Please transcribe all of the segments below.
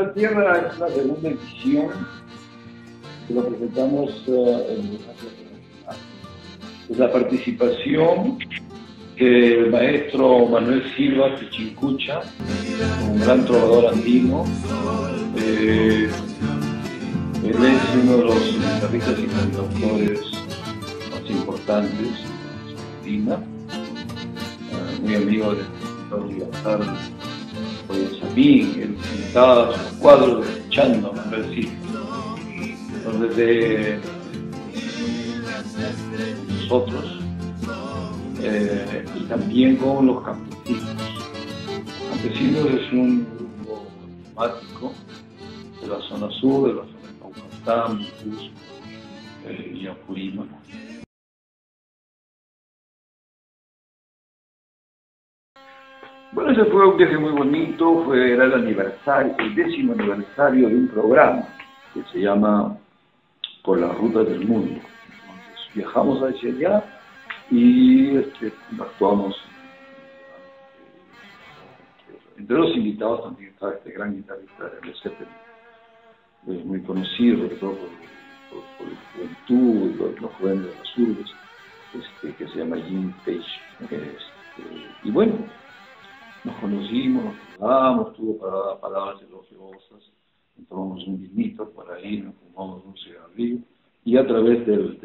la Tierra es la segunda edición que lo presentamos en el Teatro Internacional. Es la participación del maestro Manuel Silva Pichincucha, un gran trovador andino. Él es uno de los guitarristas y cantautores más importantes de Argentina, muy amigo del pintor Libertad Sabín. Él pintaba sus cuadros escuchando a Manuel Silva. Entonces, nosotros y también con los campesinos. Campesinos es un grupo emblemático de la zona sur, de la zona de Naucalpan, Cusco y Apurímac. Bueno, ese fue un viaje muy bonito, era el aniversario, el 10º aniversario de un programa que se llama Por las Rutas del Mundo. Entonces viajamos hacia allá y actuamos. Entre los invitados también estaba este gran guitarrista de Led Zeppelin, muy conocido, sobre todo por la juventud, los jóvenes de las urbes, que se llama Jimmy Page. Y bueno, nos conocimos, nos saludamos, tuvo palabras elogiosas, nos tomamos un vinito por ahí, nos fumamos un cigarrillo, y a través del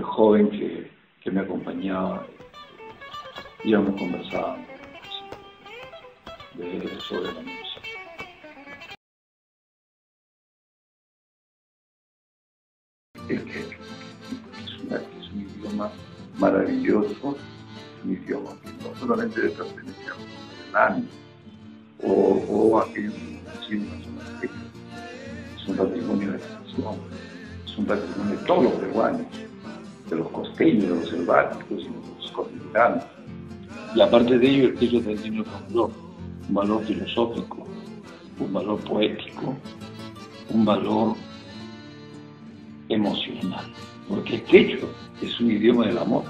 joven que me acompañaba, íbamos conversando sobre la música. Es un idioma maravilloso, un idioma que no solamente le pertenece a un o a aquellos que nacieron en la zona seca. Es un patrimonio de la nación, es un patrimonio de todos los peruanos, de los costeños, de los selváticos y de los cordilleranos. Y aparte de ello, ellos tienen un valor filosófico, un valor poético, un valor emocional, porque el quechua es un idioma del amor.